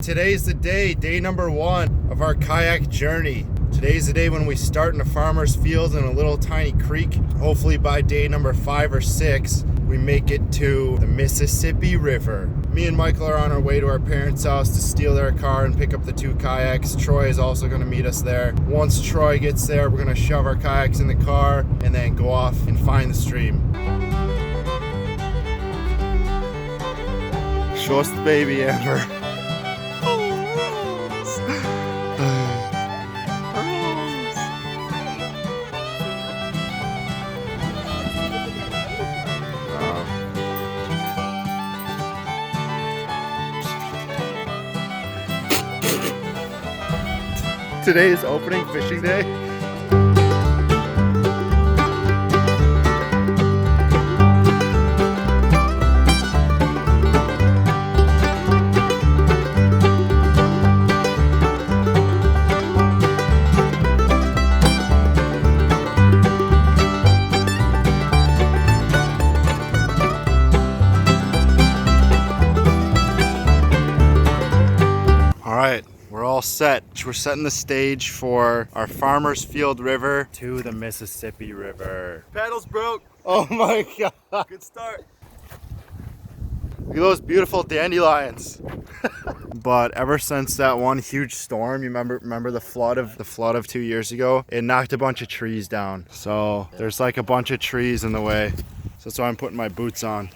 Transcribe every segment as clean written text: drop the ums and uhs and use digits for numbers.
Today's the day, day number 1 of our kayak journey. Today's the day when we start in a farmer's field in a little tiny creek. Hopefully by day number 5 or 6, we make it to the Mississippi River. Me and Michael are on our way to our parents' house to steal their car and pick up the 2 kayaks. Troy is also going to meet us there. Once Troy gets there, we're going to shove our kayaks in the car and then go off and find the stream. Show us the baby, Amber. Today is opening fishing day. All right. We're all set. We're setting the stage for our Farmer's Field River to the Mississippi River. Paddles broke. Oh my God. Good start. Look at those beautiful dandelions. But ever since that one huge storm, you remember the flood of 2 years ago, it knocked a bunch of trees down. So there's like a bunch of trees in the way. So that's why I'm putting my boots on.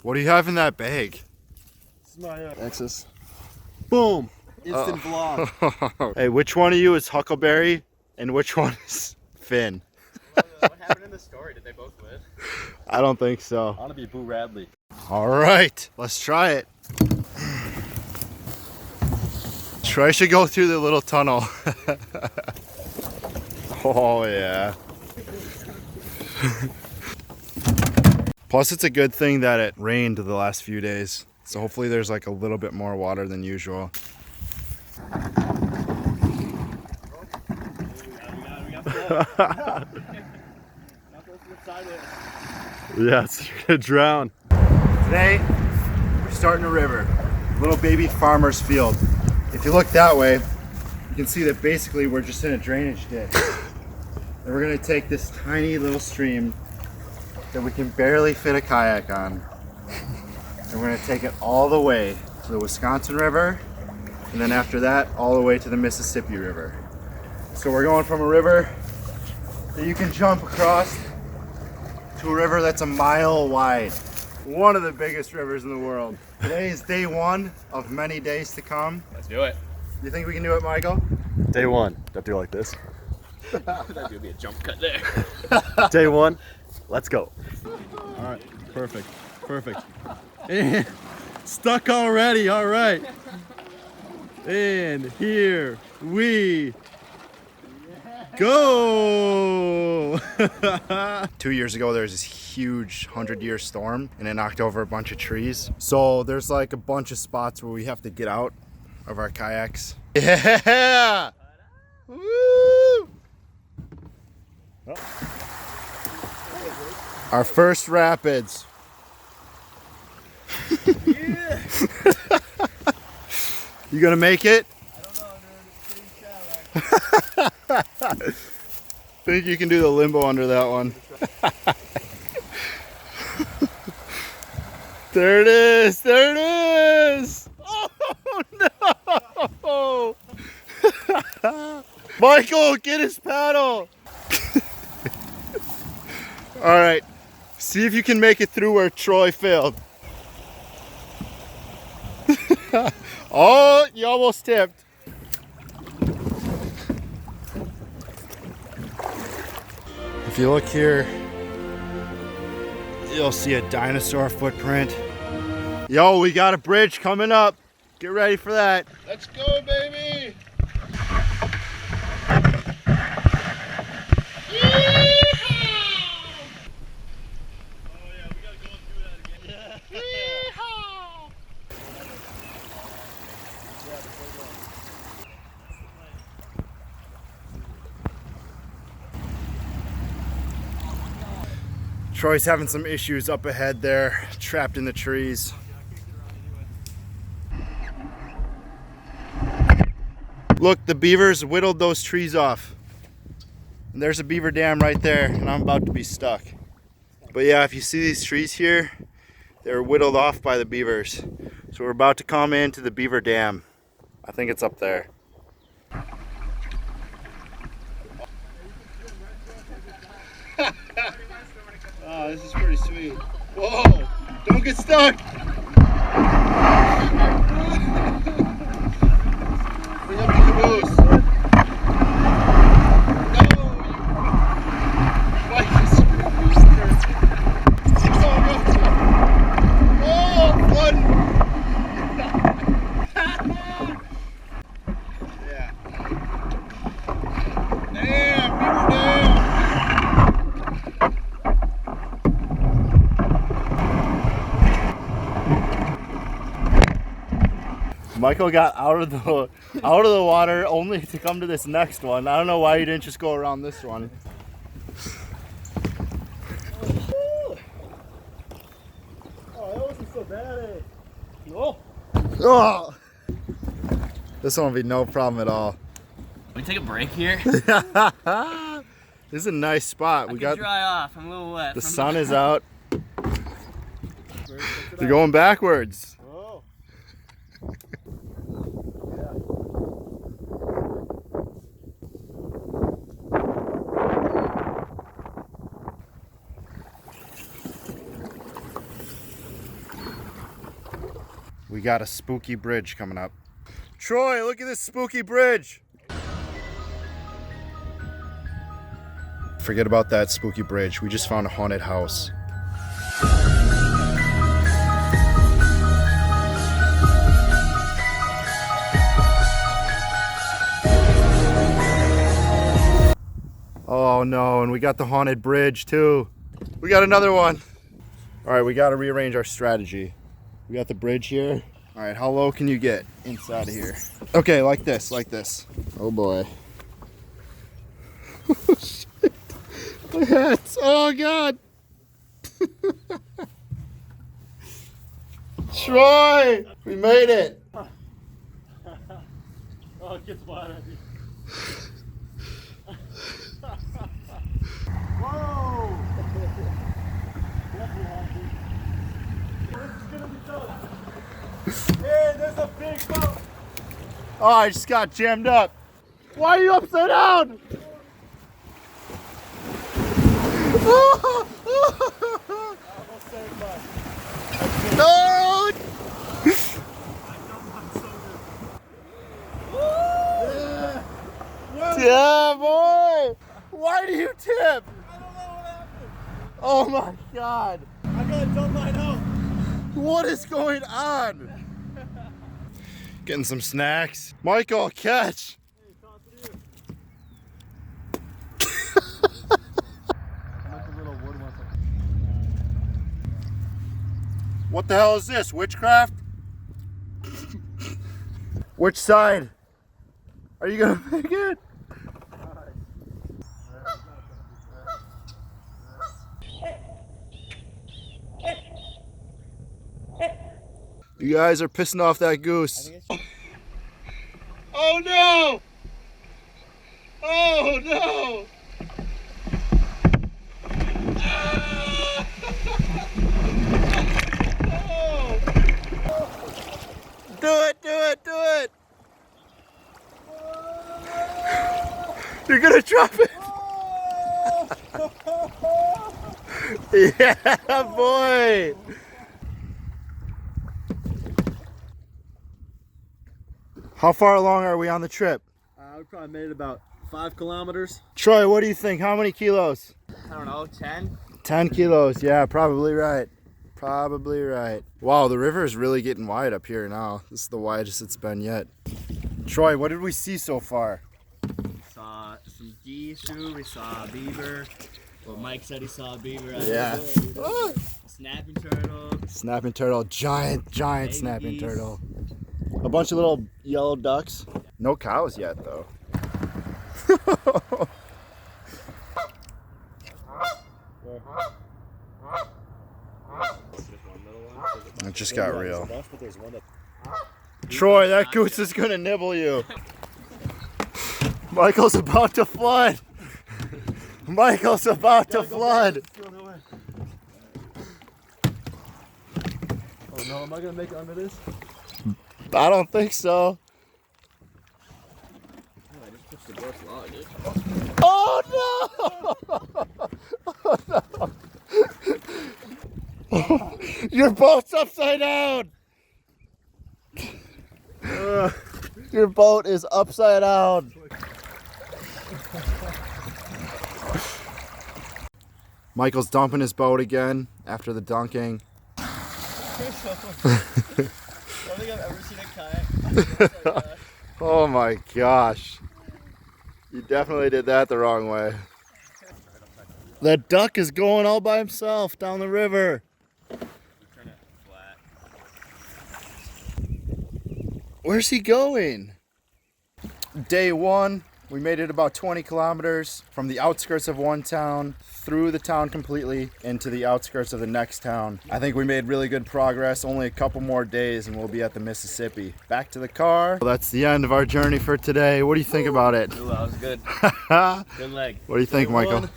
What do you have in that bag? My Access. boom, instant vlog. Hey, which one of you is Huckleberry and which one is Finn? What happened in the story? Did they both win? I don't think so. I want to be Boo Radley. All right, let's try it. Troy should go through the little tunnel. Oh yeah. Plus it's a good thing that it rained the last few days. So hopefully there's like a little bit more water than usual. Yes, you're gonna drown. Today, we're starting a river. Little baby farmer's field. If you look that way, you can see that basically we're just in a drainage ditch. And we're gonna take this tiny little stream that we can barely fit a kayak on. And we're gonna take it all the way to the Wisconsin River, and then after that, all the way to the Mississippi River. So we're going from a river that you can jump across to a river that's a mile wide. One of the biggest rivers in the world. Today is day 1 of many days to come. Let's do it. You think we can do it, Michael? Day 1, don't do like this. That'd be a jump cut there. Day 1, let's go. All right, perfect. And stuck already, all right. And here we go. 2 years ago, there was this huge 100-year storm and it knocked over a bunch of trees. So there's like a bunch of spots where we have to get out of our kayaks. Yeah! Woo! Our first rapids. Yeah. You gonna make it? I don't know, dude. It's pretty shallow. Think you can do the limbo under that one. There it is! There it is! Oh no! Michael, get his paddle! Alright, see if you can make it through where Troy failed. Oh, you almost tipped. If you look here, you'll see a dinosaur footprint. Yo, we got a bridge coming up. Get ready for that. Let's go, baby. Troy's having some issues up ahead there, trapped in the trees. Look, the beavers whittled those trees off. And there's a beaver dam right there, and I'm about to be stuck. But yeah, if you see these trees here, they're whittled off by the beavers. So we're about to come into the beaver dam. I think it's up there. Oh, this is pretty sweet. Whoa! Don't get stuck! Bring up the caboose. No! Mike is it's all good. Oh, fun! Yeah. Damn, Beaver Dam! Michael got out of the water only to come to this next one. I don't know why you didn't just go around this one. Oh, that wasn't so bad. Oh. Oh. This one will be no problem at all. Can we take a break here? This is a nice spot. We got dry off. I'm a little wet. The sun is out. You're going backwards. Oh. We got a spooky bridge coming up. Troy, look at this spooky bridge. Forget about that spooky bridge. We just found a haunted house. Oh no, and we got the haunted bridge too. We got another one. All right, we got to rearrange our strategy. We got the bridge here. All right, how low can you get inside of here? Okay, like this, like this. Oh boy. Oh shit. My hats. Oh God. Troy, we made it. Oh, it gets wild. Whoa! Hey, there's a big boat! Oh, I just got jammed up. Why are you upside down? No! Yeah, boy! Why do you tip? I don't know what happened. Oh my God! I gotta dump mine out. What is going on? Getting some snacks. Michael, catch! Hey, toss it here. What the hell is this? Witchcraft? Which side? Are you gonna make it? You guys are pissing off that goose. Oh no! Oh no! Do it, do it, do it! You're gonna drop it! Yeah, boy! How far along are we on the trip? We probably made it about 5 kilometers. Troy, what do you think? How many kilos? I don't know, 10? 10 kilos, yeah, probably right. Probably right. Wow, the river is really getting wide up here now. This is the widest it's been yet. Troy, what did we see so far? We saw some geese, we saw a beaver. Well, Mike said he saw a beaver. Yeah. A snapping turtle. Snapping turtle, giant Baby snapping geese. turtle. A bunch of little yellow ducks. No cows yet though. It just got real. Troy, that goose is gonna nibble you. Michael's about to flood. Michael's about to flood. Oh no, am I gonna make it under this? I don't think so. Oh no! Oh no! Your boat's upside down! Your boat is upside down. Michael's dumping his boat again after the dunking. I don't think I've ever seen a kayak. Oh my gosh. You definitely did that the wrong way. The duck is going all by himself down the river. Turn it flat. Where's he going? Day one, we made it about 20 kilometers from the outskirts of one town through the town completely into the outskirts of the next town. I think we made really good progress. Only a couple more days and we'll be at the Mississippi. Back to the car. Well, that's the end of our journey for today. What do you think about it? Ooh, that was good. Good leg. What do you think, Michael?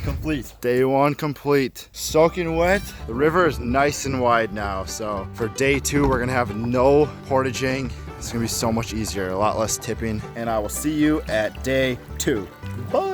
Complete. Day one complete. Soaking wet. The river is nice and wide now, so for day two we're gonna have no portaging. It's gonna be so much easier, a lot less tipping, and I will see you at day two. Bye.